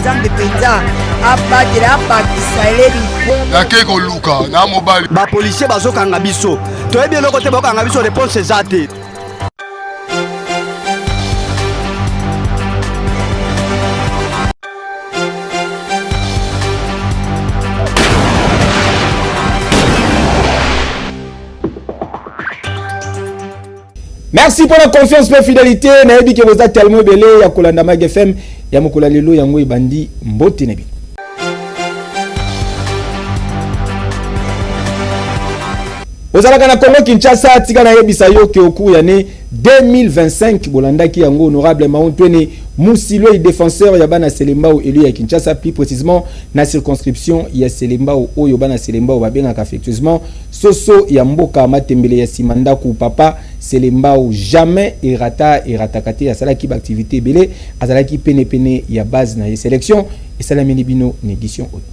nzambe penza abatela abakisa eleli nake koluka na mobali bapolisier bazokanga biso toyebi eloko te bakokanga biso réponse eza te. Merci pour la confiance et la fidélité. Naebi que vous êtes tellement belé ya kolanda Mag FM ya mukula lelo yango ibandi mbote nebi. Ozalaka na Congo Kinshasa tika na yebisa yo ke oku ya ne 2025 bolandaki yango honorable Maontwene Musilwe défenseur ya bana Selembao élu ya Kinshasa, plus précisément na circonscription ya Selembao oyo bana Selembao babengaka affectueusement soso ya mboka matembele ya Simandaku papa Selembao jamais eratakate ya salaki ba activité belé azalaki pene ya base na sélection et salamini bino en édition oyo.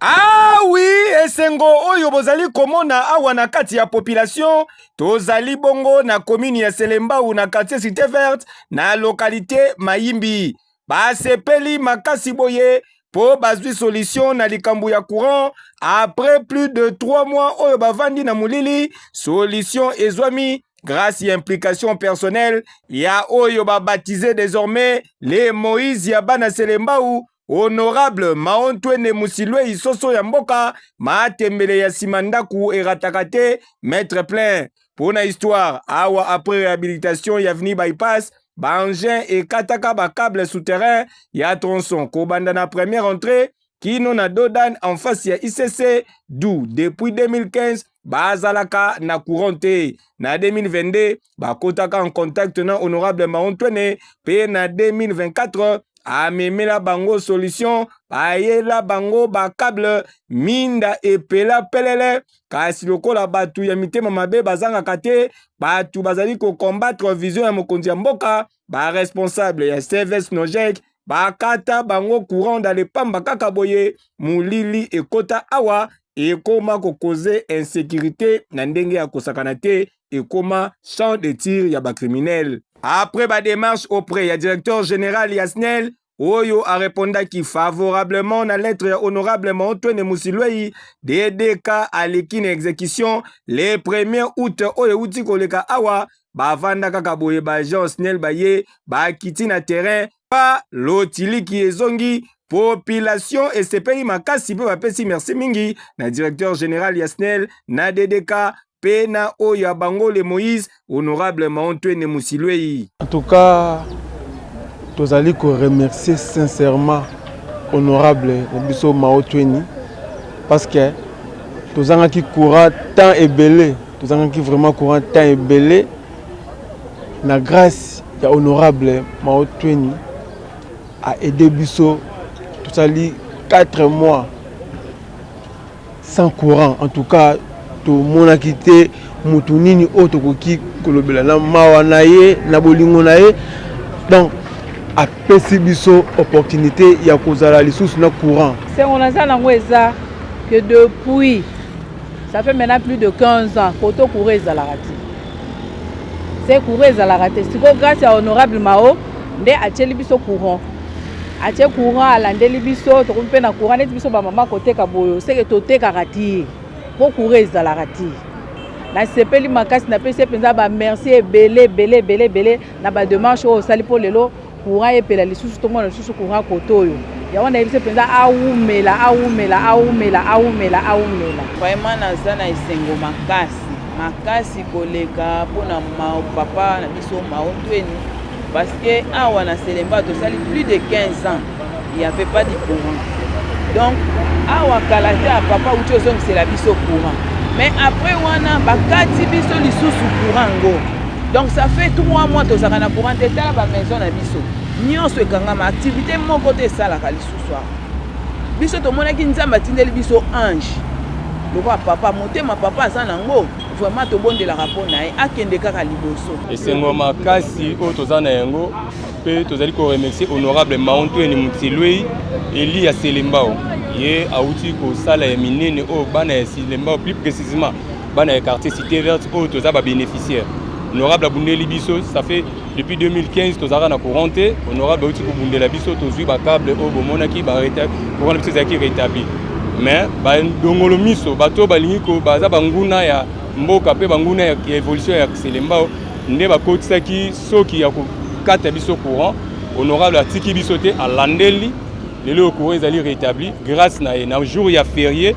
Ah oui, esengo oyo bozali komona awa na kati ya population tozali bongo na commune ya Selembao na quartier Cité Verte na localité Mayimbi. Basepeli makasi boye po bazwi solution na likambo ya courant après plus de 3 mois oyo bavandi na mulili solution ezwami grâce à implication personnelle ya oyo baptisé désormais les Moïse ya bana Selembao. Honorable Maontwene Musilwe isoso ya mboka matembele ya Simandaku eratakate maître plein pour na histoire awa après réhabilitation ya veni bypass bangin et kataka ba câble souterrain ya tronçon kobanda na première entrée kino na dodan en face ya ICC d'où depuis 2015 bazalaka na couranté na 2022 bakotaka en contact na honorable Maontwene pe na 2024 amemela bango solution bayela bango ba câble minda epela pelele kasi lokola batu ya mitema mabe bazanga kate batu bazali ko combattre vision ya mokonzi ya mboka ba responsable ya service nojek bakata bango courant dans les pamba kaka boye mulili ekota awa ekoma ko causer insécurité na ndenge ya kosakana te ekoma champ de tir ya ba criminel. Après ba démarche auprès ya directeur général Yasnel Oyo a répondu favorablement na lettre ya honorable Maontwene Musilwe DDK à l'équine exécution les 1er août oyo uti koleka awa bavanda kaka boye ba agence nel baye ba kiti na terrain pa lotili ki ezongi population et sepeli makasi pe bapesi merci mingi na directeur général Yasnel na DDK pena oyo bango le Moïse honorable Maontwene Musilwe. En tout cas nous allons remercier sincèrement honorable Biso Maontwene parce que nous avons qui courant temps et belé, nous avons qui vraiment courant temps et belé. La grâce de honorable Maontwene a aidé Biso tout à 4 mois sans courant. En tout cas, tout le monde a quitté Moutounini Otokoki Kolobela na Mawanaye na Bolingonaye. Donc a pesi biso opportunité ya kozala lisusu na courant. C'est on a ça ça que depuis ça fait maintenant plus de 15 ans koto courir za la rati. C'est courir za la rati. C'est grâce à honorable Mao nde acheli biso courant. Ache courant alandeli biso to kumpe na courant net biso ba mama kote ka boyo c'est que tote ka rati. Pour courir za la rati. Na sepeli makasi na pesi penza ba merci belé na ba démarche au sali pour lelo courant et pela lisusu tout le monde lisusu courant kotoyo ya wana ibise penza aumela vraiment naza na esengo makasi koleka pona papa na biso Maontwene parce que awa na Selembao tosali plus de 15 ans il y avait pas de courant donc awa kalata papa uti ozongisela biso courant mais après wana bakati biso lisusu courant ngo. Donc ça fait 3 mois que nous avons courant de la maison na biso. Nyonso ekangama activité mon côté ça la lisusu. Biso to mona ki nzamba tindeli biso ange. Loko papa monter ma papa za nango vraiment to bonde la rapport na akende kaka liboso. Esengo makasi o tozana yango pe tozali ko remercier honorable Maontwene Musilwe eli ya Selembao. Ye auti ko sala ya minene o bana ya Selembao plus précisément bana quartier cité verte oyo toza ba bénéficiaire. Honorable abundeli biso, ça fait depuis 2015 tozara na couranté, honorable outi kubundela biso tozui ba câble oyo bomonaki ba rétabli, courant biso zaki rétabli. Mais ba dongolo miso bato balingi ko baza banguna ya mboka pe banguna ya évolution ya Selembao nde bakotisaki soki ya kokata biso courant, honorable atiki biso te alandeli lelo courant ezali rétabli grâce na jour ya férié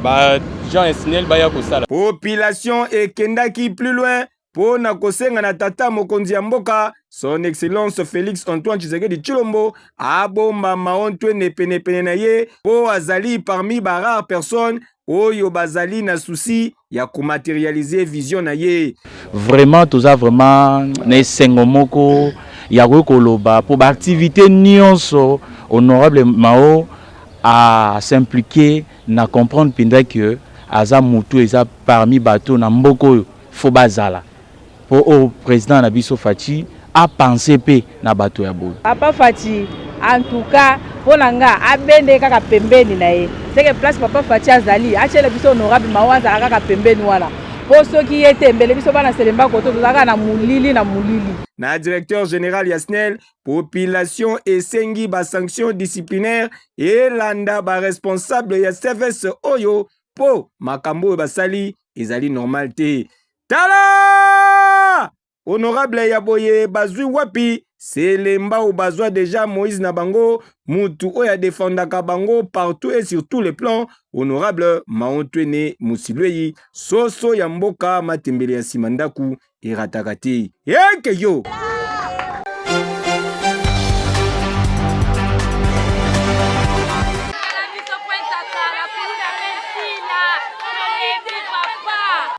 ba Jean Esnel baya kosala. Population ekendaki plus loin pour na kosenga na tata mokonzi ya mboka son excellence Félix Antoine Tshisekedi Tshilombo abomba maontwene pene na ye po azali parmi ba rare personnes oyo bazali na souci ya komaterialiser vision na ye. Vraiment toza vraiment na esengo moko ya koloba pour ba activité nyonso honorable Mao a s'impliquer na comprendre pinda que aza mutu eza parmi bato na mboko fo bazala pour au président Nabiso Fati a pensé pe na bato ya boy. Papa Fati en tout cas ponanga abende kaka pembeni na ye. C'est que place Papa Fati azali achele biso honorable Mawanza kaka pembeni wana. Po soki yete mbele biso bana Selemba koto tozaka na mulili. Na directeur général Yasnel, population esengi ba sanction disciplinaire et landa ba responsable ya service oyo po makambo basali ezali normalité. Tala! Honorable Yaboye bazui wapi Selembao bazwa déjà Moïse Nabango mutu oya défendaka bango partout et sur tous les plans. Honorable Maontwene Musilweyi soso ya mboka matembele ya simandaku iratakati yeke yo.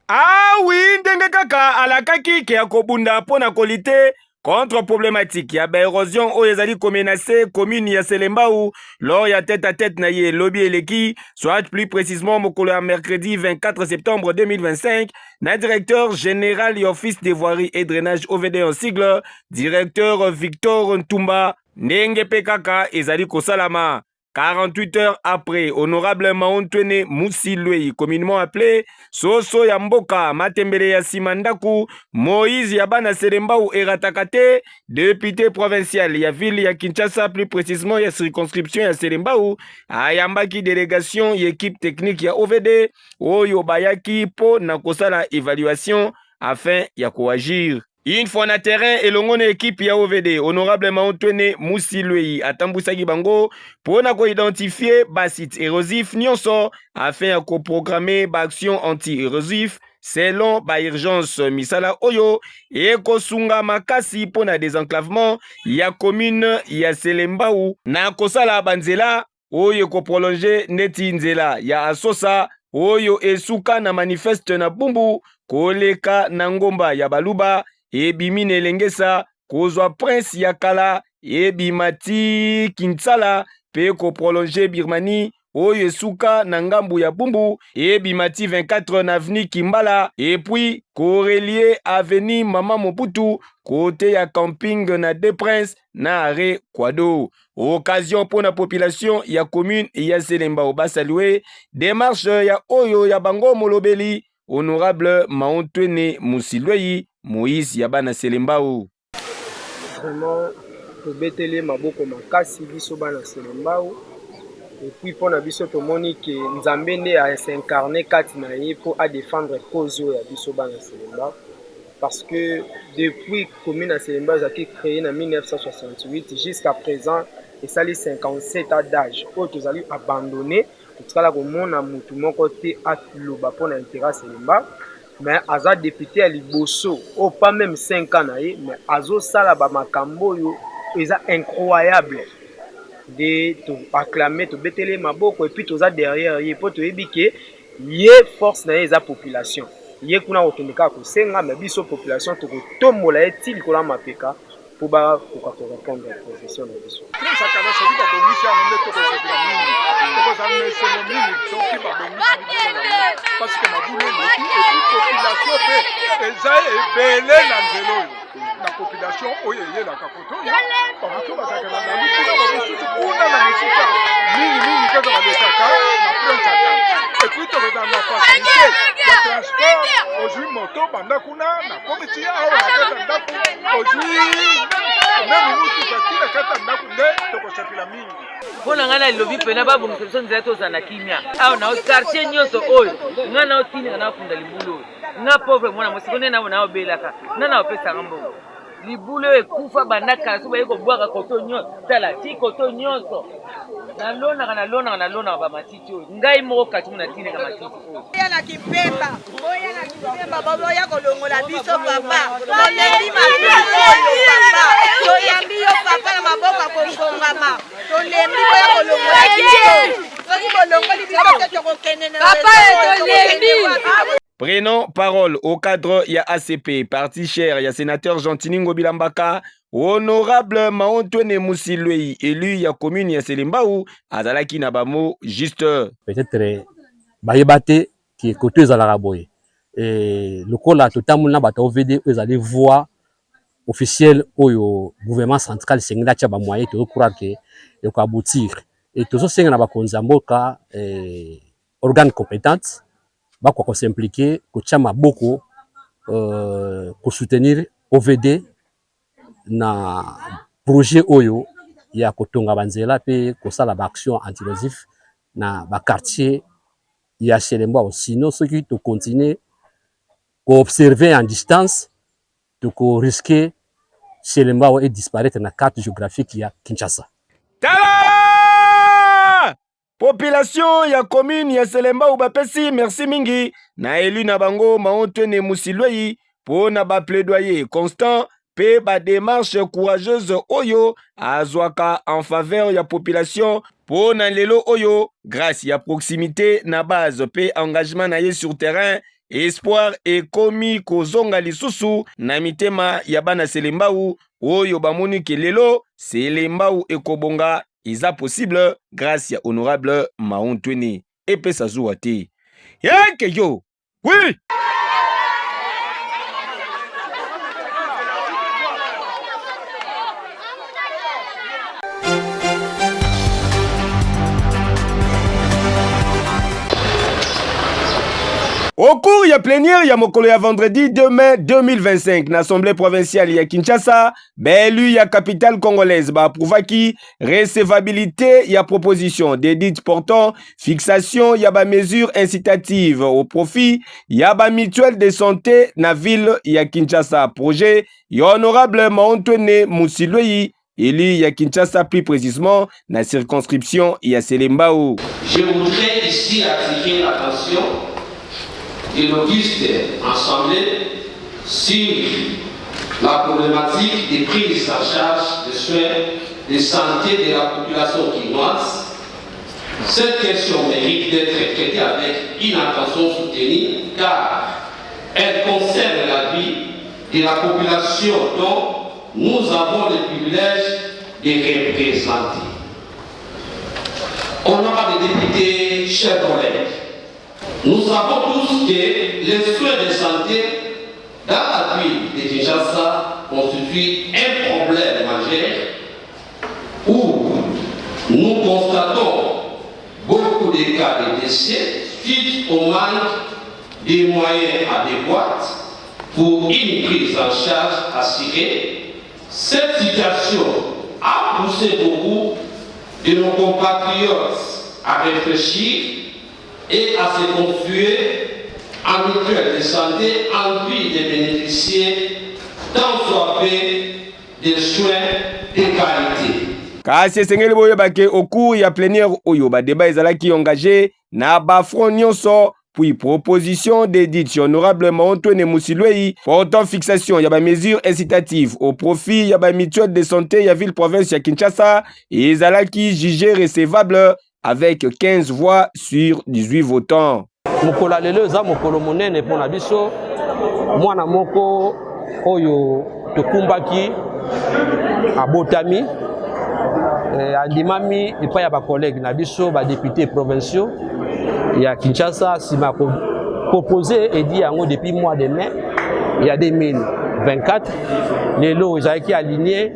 Ah oui, ndenge kaka alakaki ke akobunda pona kolite contre problématique ya érosion oyo ezali komenace commune ya Selembao lors ya tête à tête na ye lobby eleki, soit plus précisément mokolo ya mercredi 24 septembre 2025 na directeur général et office des voiries et drainage OVD en sigle directeur Victor Ntumba ndenge pe kaka ezali kosalama. 48 heures après, honorable Maontwene Musilweyi, communément appelé Soso ya Mboka, Matembele ya Simandaku, Moïse Yabana Selembao Eratakate, député provincial ya ville ya Kinshasa, plus précisément ya circonscription ya Selembao, ayambaki délégation ya équipe technique ya OVD, oyo bayaki po na kosala évaluation afin ya koagir. Une fois na terrain elongo na équipe ya OVD, honorable Maontwene Musilweyi atambusaki bango pour na ko identifier ba site érosif nyonso afin ya ko programmer ba action anti-érosif selon ba urgence misala oyo e ko sunga makasi pour na désenclavement ya commune ya Selembao na kosala banzela oyo ko prolonger neti nzela ya Asosa oyo esuka na manifeste na Bumbu koleka na ngomba ya Baluba ebimi na Elengesa kozwa prince ya kala ebimati Kinsala pe ko prolonger Birmanie oyo esuka na ngambu ya Bumbu ebimati 24 na avenue Kimbala et puis korelie avenue Mama Mobutu côté ya camping na De Prince na arrêt Kwado. Occasion pour la population ya commune ya Selembao basalue démarche ya oyo ya bango molobeli honorable Maontwene Musilweyi Moïse Yabana Selembao. Vraiment, tobeteli maboko makasi biso bana Selembao. Et puis pour na biso tomoni ke Nzambe nde a s'incarner kati na ye pour à défendre cause ya biso bana Selembao. Parce que depuis commune à Selembao a été créée en 1968 jusqu'à présent et ça les 57 ans d'âge. Où tous allés abandonner, tout ça komona mutu moko te atuloba pour na intérêt Selembao. Mais aza député à Liboso, au pas même 5 ans, mais azo sala ba makambo yo, c'est incroyable de acclamer, de betele maboko et puis tout ça derrière, il faut te ébiquer, y force na eza population. Y kuna otomika ko senga mais biso population to tomola etil ko la mapeka pour ba pour répondre à la position de biso. Parce que ma boule est population fait belé na nzelo la population oyeye la kapoto ya bamutu bazaka na mutuna bamususu kuna na musuka mingi kaza balekaka na prince ata et puis to dans la facilité transport ozwi moto banda kuna na komiti awa na kata ndako ozwi même mutuka tina kata ndako nde tokosepela mingi mpona ngai na lilobi pena babongisa biso nzela tozala kimia awa na quartier nyonso oyo ngai na otininga naofunda libulu oyo nga pauvre mwana mosiko nde nabo naobelaka nga na opesanga mbongo libulu oyo ekufa bandaka so baye kobwaka koto nyonso tala ti koto nyonso nalonaka bamatiti oyo ngai moko kati mo natineka matiti oyo oya na kipemba boboya kolongola biso papa tolembi mapesi oyo papa toyambi yo papa na maboko akongongama tolembi boya kolongola biso soki bolongoli biso te tokokende na papa tolembi. Prenons parole au cadre ya ACP, parti cher, ya sénateur Gentiningo Bilambaka, honorable Maontouene Moussilwei, élu ya commune ya Selembao, azalaki na bamo juste. Peut-être bayebate qui côté ezalaka boye. Et le kola totamuna bata OVD ezali voix officielle au gouvernement central sengela cha ba moyen to croire que et ko aboutir. Et tozo senga na bakonza mboka organe compétente bako s'impliquer ko chama beaucoup ko soutenir OVD na projet oyo ya kotonga banzela pe ko sala ba action anti-érosif na ba quartier ya Selembao. Sinon ceux qui to continuer ko observer en distance to ko risquer Selembao et disparaître na carte géographique ya Kinshasa. Population ya commune ya Selembao bapesi merci mingi na élu na bango Maontouene Moussilwei pour na ba plaidoyer constant pe ba démarche courageuse oyo azwaka en faveur ya population pour na lelo oyo grâce ya proximité na base pe engagement na ye sur terrain espoir et komi kozonga lisusu na mitema ya bana Selembao oyo bamoni ke lelo Selembao ekobonga isa possible grâce à honorable Maontouene et pesa zouate. Yake yo. Oui. Au cours ya plénière ya mokolo ya vendredi 2 mai 2025 na assemblée provinciale ya Kinshasa, belu ya capitale congolaise ba approuvaki recevabilité ya proposition d'édit portant fixation ya ba mesures incitatives au profit ya ba mutuelle de santé na ville ya Kinshasa. Projet ya honorable Maontouene Moussilwei élu ya Kinshasa, plus précisément na circonscription ya Selembao. Je voudrais ici attirer l'attention de l'auguste assemblée sur la problématique des prises en charge des soins de santé de la population quinoise. Cette question mérite d'être traitée avec une attention soutenue car elle concerne la vie de la population dont nous avons le privilège de représenter. Honorables députés, chers collègues, nous savons tous que les soins de santé dans la ville de Kinshasa constituent un problème majeur où nous constatons beaucoup de cas de décès suite au manque de moyens adéquats pour une prise en charge assurée. Cette situation a poussé beaucoup de nos compatriotes à réfléchir et à se constituer en mutuelle de santé en vue de bénéficier tant soit peu de soins de qualité. Kasi esengeli boyebake au cours ya plénière oyo ba débat ezalaki engagé na ba front nyonso puis proposition d'édit honorable Maontouene Moussilwei portant fixation ya ba mesures incitatives au profit ya ba mutuelle de santé ya ville province ya Kinshasa et ezalaki jugé recevable avec 15 voix sur 18 votants. Mokolo lelo za mokolo monene pona biso mwana moko oyo tokumbaki abotami andimami epai ya ba collègue na biso ba députés provinciaux ya Kinshasa sima ko proposé et dit yango depuis mois de mai il y a 2024 lelo ezaki aligné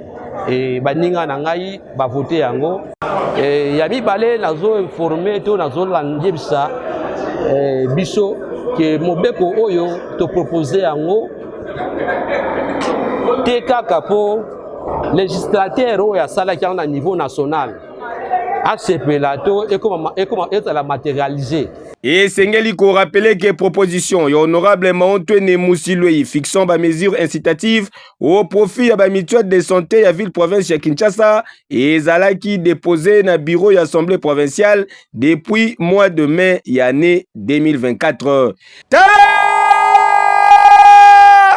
et baninga na ngai ba voter yango ya mibale nazo informer to nazo landebisa biso que mobeko oyo te proposer yango te kaka po législateur oyo asalaki yango na niveau national acceptela to ezala matérialisé. Et Sengeli ko rappelé que proposition honorable Maontwene Musilwei fixant ba mesures incitatives au profit ya mutuelle de santé ya ville province ya Kinshasa et zalaki déposé na bureau ya assemblée provinciale depuis mois de mai ya année 2024.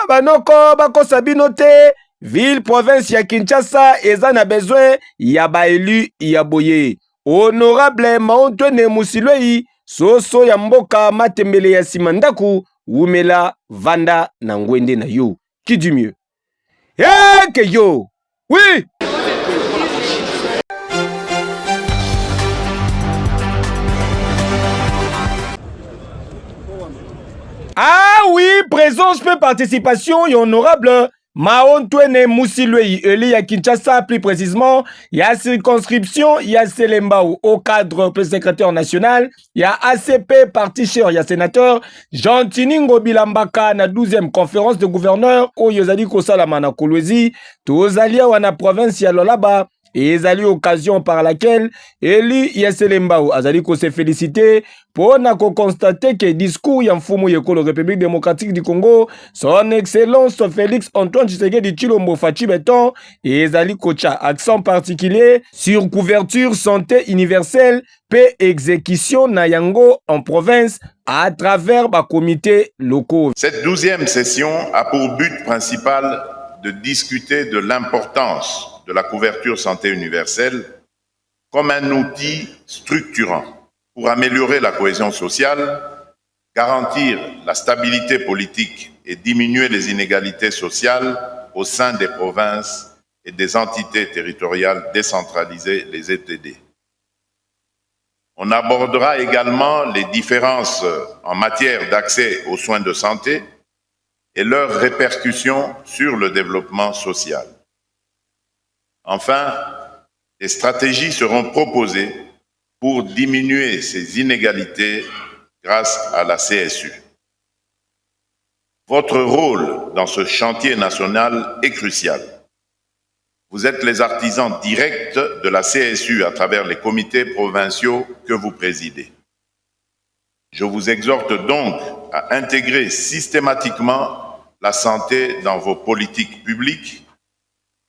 Banoko bako sabino te ville province ya Kinshasa eza na besoin ya ba élu ya boye. Honorable Maontwene Musilwei soso ya mboka matembele ya simandaku wumela vanda na ngwende na yo. Qui dit mieux? Eh que yo. Oui. Ah oui, présence peu participation et honorable Maontwene Musilwei Eli ya Kinshasa, plus précisément, il y a circonscription, il y a Selembao au cadre secrétaire national, il y a ACP parti cher, il y a sénateur Jean-Tiningo Bilambaka na 12e conférence de gouverneurs au Yozali Kosalama na Kolwezi, tous alliés wana province ya Lolaba. Et ezali occasion par laquelle Eli Yaselembao azali ko se féliciter pour na ko constater que discours ya mfumu yekolo République démocratique du Congo son excellence Félix Antoine Tshisekedi Tshilombo Fachi Beton et ezali kocha accent particulier sur couverture santé universelle pe exécution na yango en province à travers ba comités locaux. Cette 12e session a pour but principal de discuter de l'importance de la couverture santé universelle comme un outil structurant pour améliorer la cohésion sociale, garantir la stabilité politique et diminuer les inégalités sociales au sein des provinces et des entités territoriales décentralisées, les ETD. On abordera également les différences en matière d'accès aux soins de santé et leurs répercussions sur le développement social. Enfin, des stratégies seront proposées pour diminuer ces inégalités grâce à la CSU. Votre rôle dans ce chantier national est crucial. Vous êtes les artisans directs de la CSU à travers les comités provinciaux que vous présidez. Je vous exhorte donc à intégrer systématiquement la santé dans vos politiques publiques,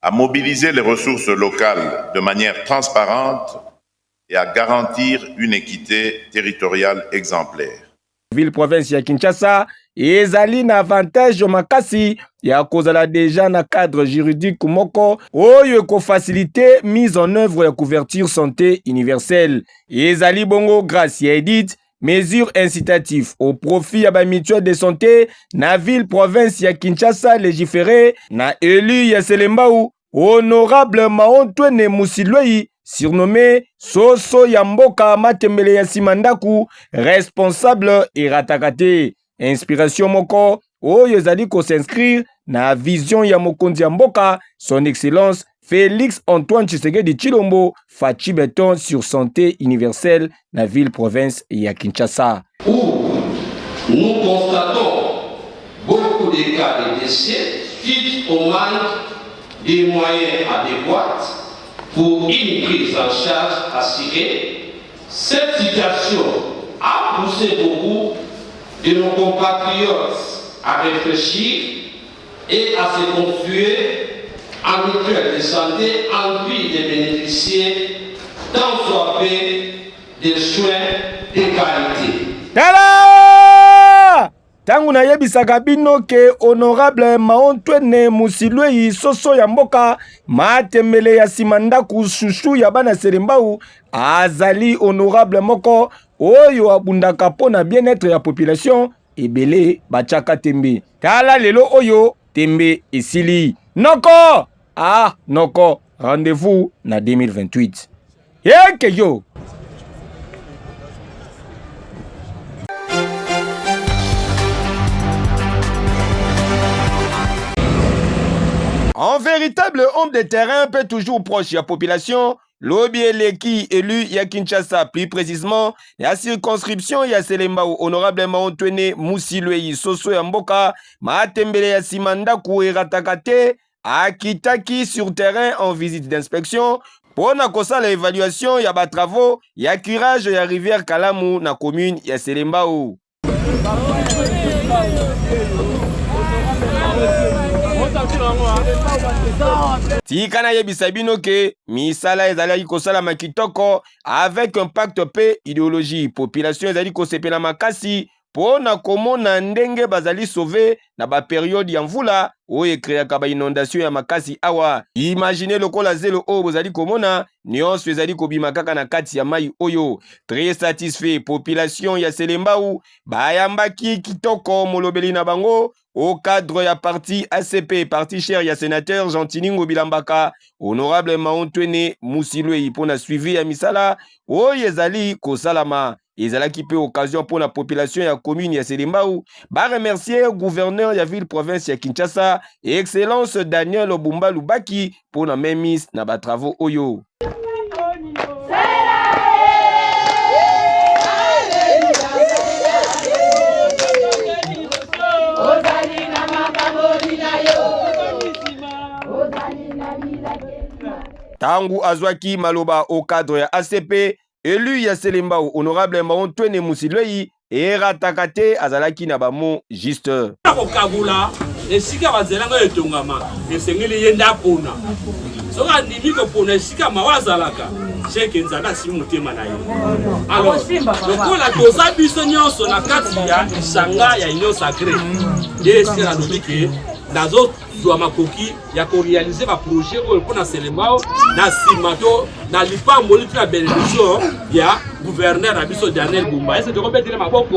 à mobiliser les ressources locales de manière transparente et à garantir une équité territoriale exemplaire. Ville province ya Kinshasa ezali na avantage makasi ya kozala déjà na cadre juridique moko oyo ko faciliter mise en œuvre ya couverture santé universelle. Ezali bongo grâce ya Edith mesures incitatives au profit ya ba mutuelle de santé na ville province ya Kinshasa légiféré na élu ya Selembao honorable Maontwene Musilwei surnommé Soso ya mboka matembele ya simandaku responsable et ratakate. Inspiration moko oyo ezali ko s'inscrire na vision ya mokonzi ya mboka son excellence Félix Antoine Tshisekedi Tshilombo Fachi Beton sur santé universelle na ville province ya Kinshasa. Où nous constatons beaucoup de cas de décès suite au manque des moyens adéquats pour une prise en charge assurée. Cette situation a poussé beaucoup de nos compatriotes à réfléchir et à se constituer en mutuelle de santé en vue de bénéficier tant soit peu des soins de qualité. Tala! Tangu na yebisaka bino ke honorable Maontwene Musilwei soso ya mboka matembele ya simandaku shushu ya bana Selembao azali honorable moko oyo abundaka pona bien-être ya population ebele bachaka tembe. Tala lelo oyo tembe esili. Noko! Ah, noko, rendez-vous na 2028. Yeke yo! Un véritable homme de terrain peut toujours proche de la population. lobi eleki élu ya Kinshasa, plus précisément ya circonscription ya Selembao honorable Maotwene Musilwei Soso ya mboka matembele ya simandaku eratakate akitaki sur terrain en visite d'inspection pour na kosala évaluation ya ba travaux ya curage ya rivière Kalamu na commune ya Selembao. Tikana yebisa bino ke misala ezali kosala makitoko avec un pacte pe idéologie population ezali kosepela makasi pona komona ndenge bazali sauver na ba période ya mvula oyo ekreaka ba inondation ya makasi awa. Imaginez lokola zelo oyo bozali komona nyonso ezali kobima kaka na kati ya mai oyo. Très satisfait population ya Selembao bayambaki kitoko molobeli na bango au cadre ya parti ACP, parti cher ya sénateur Gentiningo Bilambaka, honorable Maotwene Musilwei pona suivi ya misala oyo ezali kosalama. Ezalaki pe occasion pour la population ya commune ya Selembao ba remercier gouverneur ya ville province ya Kinshasa et excellence Daniel Obumba Lubaki pour la même mise na ba travaux oyo. Tangu azwaki maloba au cadre ya ACP, élu ya Selembao honorable Maotwene Musilwei eratakate azalaki na bamo juste. Kokabula esika bazelanga etongama esengeli yenda pona. Soka ndimi ko pona esika mawazalaka. Cheke nzana si mutema na ye. Alors, lokola toza biso nyonso na kati ya isanga ya union sacrée. Esika na lobike nazo zwa makoki ya ko réaliser ba projet oyo pona Selembao na simato na lipambo litu na bénédiction ya gouverneur na biso Daniel Bumba. Ese toko betele maboko.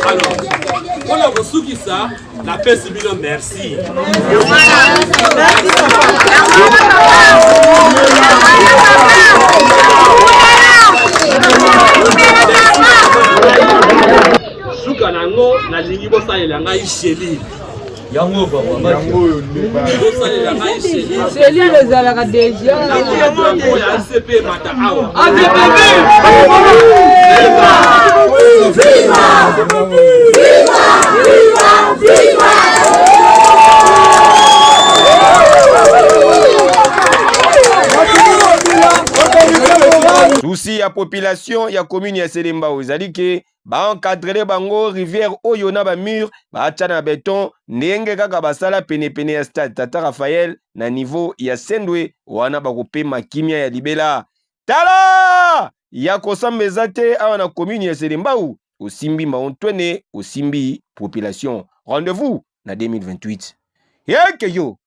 Alors, voilà vous ça la paix civile merci. Suka nango na lingi bosa elanga isheli. Yango baba yango bosa elanga isheli. Isheli ezalaka déjà. Yango ya CP mata awa. Souci ya population ya commune ya Selembao ezali ke ba encadrer bango rivière oyo na ba mur ba acha na beton ndenge kaka basala pene ya stade Tata Raphaël na niveau ya Sendwe wana bakopema kimia ya libela. Tala ya kosambeza te awa na commune ya Selembao osimbi Maotwene osimbi population. Rendez-vous na 2028. Yeke yo.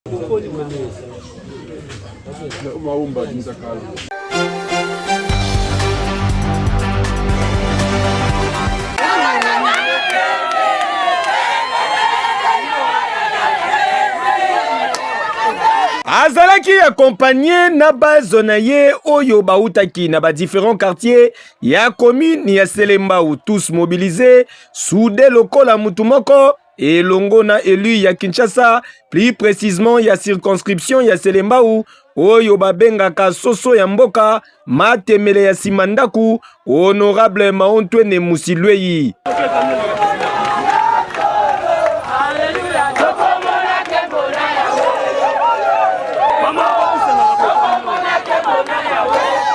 Azalaki accompagné na base na ye oyo bautaki na ba différents quartiers ya commune ya Selembao, tous mobilisés soudés lokola mutu moko elongo na élu ya Kinshasa, plus précisément ya circonscription ya Selembao oyo babengaka soso ya mboka matemele ya simandaku honorable Maotwene Musilwei.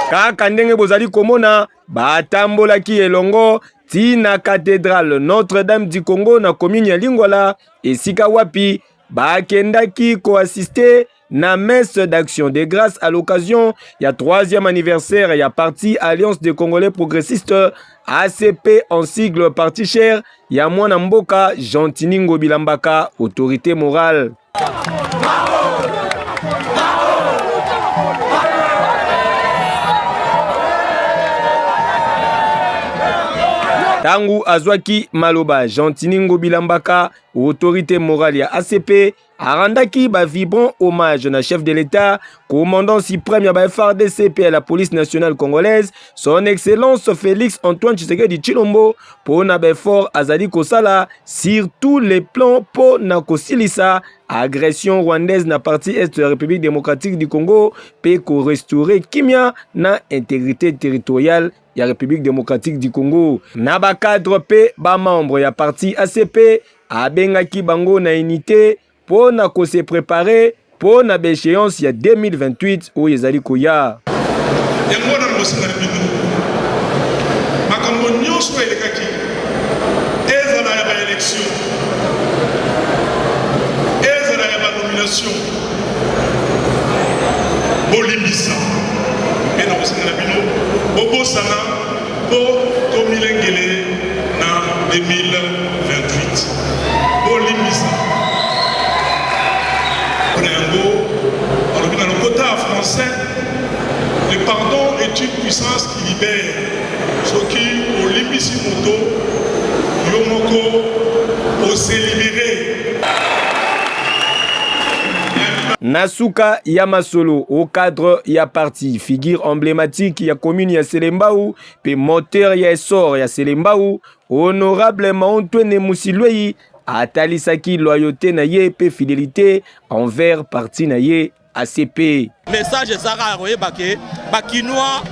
Kaka ndenge bozali komona batambolaki elongo tina cathédrale Notre-Dame du Congo na commune ya Lingwala esika wapi bakendaki koassister na messe d'action de grâce à l'occasion ya 3e anniversaire ya parti Alliance des Congolais Progressistes ACP en sigle parti cher ya mwana mboka Gentiningo Bilambaka autorité morale. Tangu azwaki maloba Gentiningo Bilambaka autorité morale ya ACP arandaki ba vibrant hommage na chef de l'État, commandant suprême ya ba FARDC et à la police nationale congolaise, son excellence Félix Antoine Tshisekedi Tshilombo, pour na ba fort azali kosala sur tous les plans pour na kosilisa agression rwandaise na partie est de la République démocratique du Congo pe ko restaurer kimia na intégrité territoriale ya République démocratique du Congo. Na ba cadre pe ba membre ya parti ACP abengaki bango na unité pour na ko se préparer pour na échéance ya 2028 où ezali koya. Yango na mosala bino. Makambo nyonso elekaki. Ezala ya ba élection. Ezala ya ba nomination. Bolimbisa. Et na mosala bino bobosana po tomilengele na 2028. Bolimbisa. Dans le quota français, le pardon est une puissance qui libère. Ce qui, au Limbisi Moto, Yomoko, au se libérer. Nasuka Yamasolo, au cadre ya parti, figure emblématique ya commune ya Selembao, pe moteur ya essor ya Selembao, honorable Maontouene Musilwei, atalisaki loyauté na ye pe fidélité envers parti na ye ACP. Message Zara Royebake, Bakinois,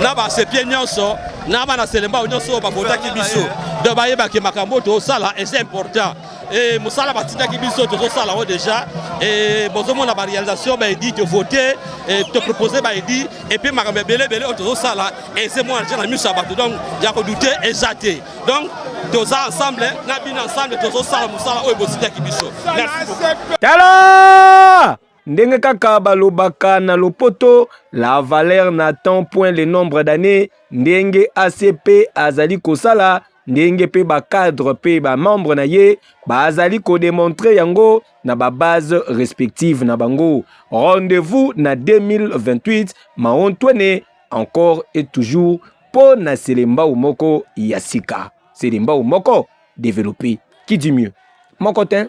Naba ACP nyonso, Naba na Selembao nyonso bakotaki biso. De bayebake makambo sala et c'est important. Et Moussala Batina qui biso to sala déjà et bozomo na réalisation ba dit te voter et te proposer ba dit et puis makambo belé to sala et c'est moi na miso bato donc ya ko douter exaté. Donc tous ensemble na bien ensemble to sala Moussala o bosita ki biso. Merci. Tala! Ndenge kaka balobaka na lopoto, la valeur n'attend point le nombre d'années. Ndenge ACP azali kosala, ndenge pe ba cadre pe ba membre na ye, ba azali ko démontrer yango na ba base respective na bango. Rendez-vous na 2028, Maontouene encore et toujours pour na Selembao moko yasika. Selembao moko développé. Qui dit mieux? Mon cotin?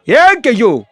Yeke yo!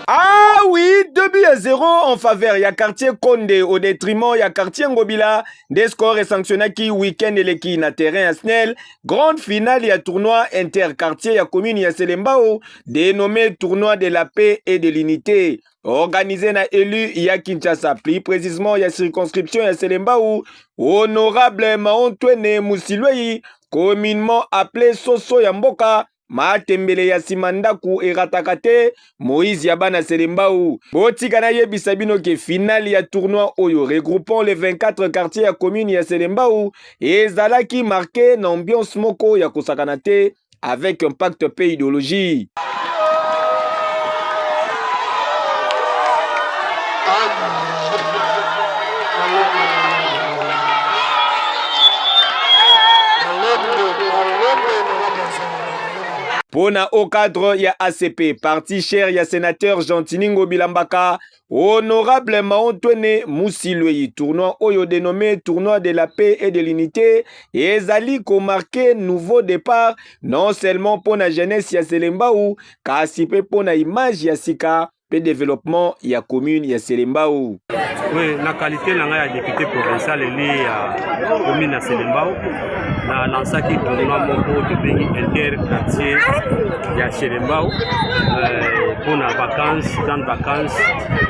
Ah oui, 2-0 en faveur ya quartier Konde au détriment ya quartier Ngobila. Des scores sanctionnaki week-end eleki na terrain Snell. Grande finale ya tournoi interquartier ya commune ya Selembao, dénommé tournoi de la paix et de l'unité. Organisé na élu ya Kinshasa, plus précisément ya circonscription ya Selembao, honorable Maontouene Musilwei, communément appelé Soso ya Mboka, Matembele ya Simandaku eratakate Moïse Yabana Selembao. Botika na yebisa bino ke finale ya tournoi oyo regroupant les 24 quartiers ya commune ya Selembao ezalaki marqué na ambiance moko ya kosakana te avec un pacte pe idéologie. Pona au cadre ya ACP, parti cher ya sénateur Jantiningo Bilambaka, honorable Maontouene Musilwei, tournoi oyo dénommé tournoi de la paix et de l'unité, et ezali ko marqué nouveau départ, non seulement pour la jeunesse ya Selembao, kasi pe pour la image ya sika, pe développement ya commune ya Selembao. Oui, la qualité de député provincial est liée à la commune de Selembao. Na lansaki tournoi moko de pays interquartier ya Selembao pour na vacances, dans vacances,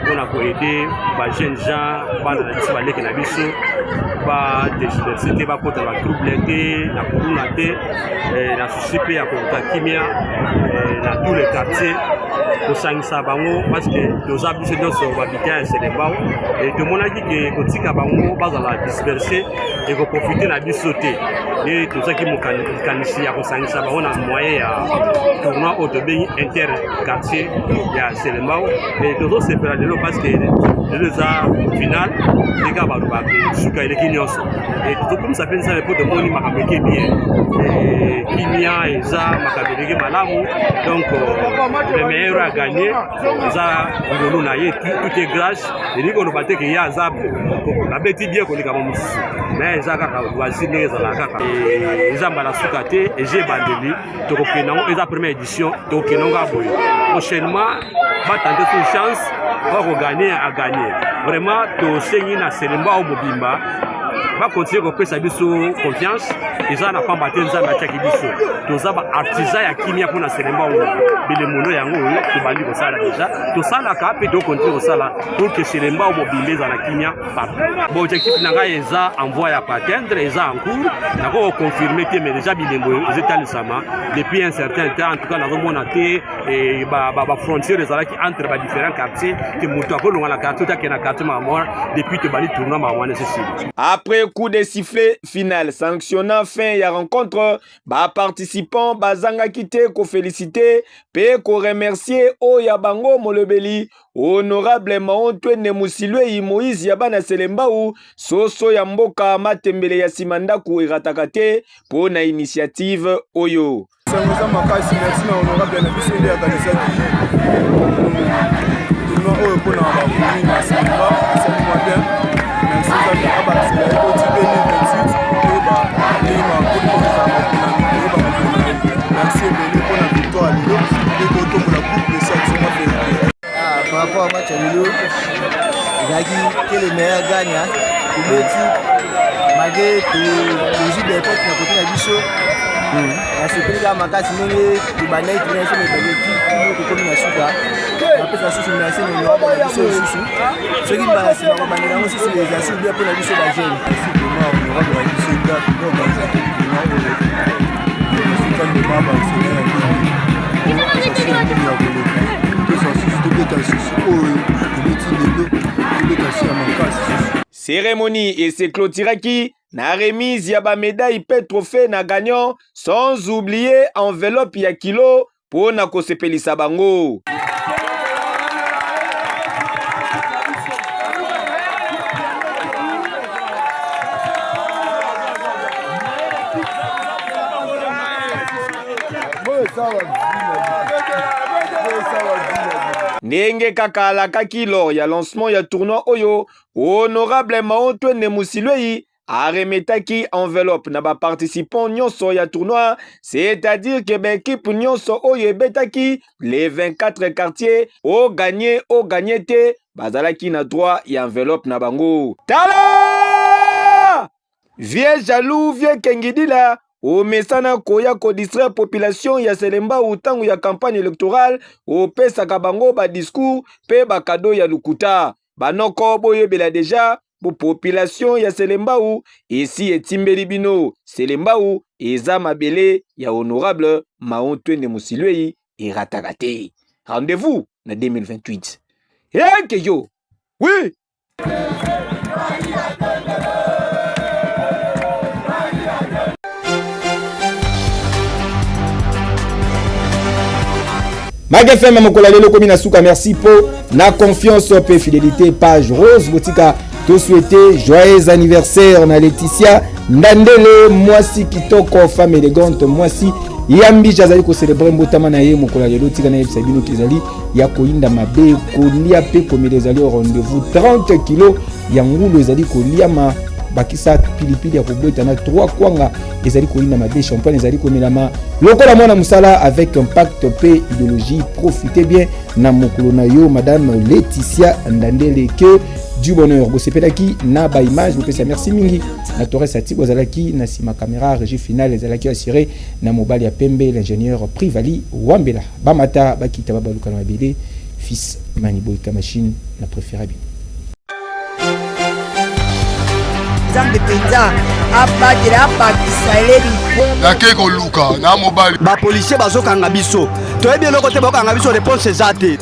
pour na aider ba jeunes gens, ba na biso baleki na biso, ba diversité ba kota ba trouble te, na kuluna te, na susipe ya kota kimia na tous les quartiers. Kosangisa bango parce que toza biso nyonso babita ya Selembao et tomonaki ke kotika bango bazala disperser et koprofite na biso te et tozaki mokanisi ya kosangisa bango na moyen ya tournoi oyo tobengi interquartier ya Selembao et tozo sepela lelo parce que lelo za final les gars ba ba suka eleki nyonso et tout comme ça fait ça pour de moni makabeke bien et kimia eza makabeke malamu donc le meilleur a gagné za ngolo na ye tout est grâce et ni ko bateke ya za la beti bien ko lika musu mais eza kaka wazine za la kaka et eza mbala suka te et j'ai bandeli to ko kenango eza première édition to kenango aboy prochainement va tenter une chance va gagner à gagner vraiment to sengi na Selembao mobimba va continuer à faire biso confiance et ça n'a pas battu nzamba tchaki biso to za ba artisan ya kimia pour na Selembao bile mono yango to bandi ko sala déjà to sala ka pe to continuer ko sala pour que Selembao mobimba za na kimia partout bon objectif na ga eza envoi ya patendre eza en cours na ko confirmer que mais déjà bilembo les établissements depuis un certain temps en tout cas na mona té et ba frontière ezala qui entre ba différents quartiers que moto ko longa la quartier ta ke na quartier mamor depuis te bali tournoi mamor nécessaire. Après coup de sifflet final sanctionnant fin ya rencontre, ba participants bazanga kite ko féliciter pe ko remercier o ya bango molobeli honorable Maontwene Musilwei Moïse ya bana Selembao soso ya mboka matembele ya simandaku iratakate po na initiative oyo. Sangoza makasi merci na honorable na biso ya kanisaki. Tournoi oyo pona ba kumi na Selembao, c'est moi bien. Merci à ba Selembao ti 2028 et ba lima pour merci beaucoup pour la victoire Lilo et pour la coupe de cette semaine. Par rapport au match à Lilo, il a dit que le meilleur gagne. Malgré que les joueurs de l'époque n'ont pas biso, la sécurité à Makasi Nenge, le banais qui vient sur les bénéfices, qui comme la souka, après ça sous une nation, on aura pas biso sous. Ce qui m'a c'est la banane aussi c'est les assurer bien pour la biso la gêne. C'est vraiment on aura pas biso là, pour dans ça. C'est pas le baba, c'est bien. Cérémonie et c'est clôturaki na remise ya ba médaille pe trophée na gagnant sans oublier enveloppe ya kilo pour na kosepelisa bango. Ndenge kaka alakaki lors ya lancement ya tournoi oyo, honorable Maontwene Musilwei aremetaki enveloppe na ba participants nyonso ya tournoi, c'est-à-dire que l'équipe nyonso oyo ebetaki les 24 quartiers au gagné te bazalaki na droit ya enveloppe na bango. Tala! Vieux jaloux, vieux kengidila o mesana koya ko distraire population ya Selembao tangu ya campagne électorale o pesa kabango ba discours pe ba cadeau ya lukuta banoko boyebela déjà pour population ya Selembao ici etimbeli bino Selembao eza mabele ya honorable Maontwene Musilwei iratakate. Rendez-vous na 2028. Que yo. Oui. Magfm mokola lelo komi na suka, merci pour la confiance et fidélité. Page Rose Botika te souhaiter joyeux anniversaire na Laetitia Ndandele mwasi kitoko, femme élégante mwasi yambi jazali ko célébrer mbotama na ye mokola lelo tika na yebisa bino kezali ya koinda mabe kolia pe komele ezali au rendez-vous 30 kg ya ngulu ezali kolia ma bakisa pilipili ya kobweta na 3 kwanga ezali koinda mabe champagne ezali komelama lokola mwana musala avec impact pe idéologie. Profitez bien na mokolo na yo madame Laetitia Ndandele, que du bonheur. Bosepelaki na ba image bopesa merci mingi na Torres Sati bozalaki na sima caméra régie finale ezalaki assuré na mobile ya pembe l'ingénieur Privali Wambela bamata bakita babaluka na mabele fils Maniboy ka machine na préférable Zambe penza abadira abakisa elebi nake koluka na mobile ba policier bazokanga biso toyebi eloko te bakanga biso réponse ezate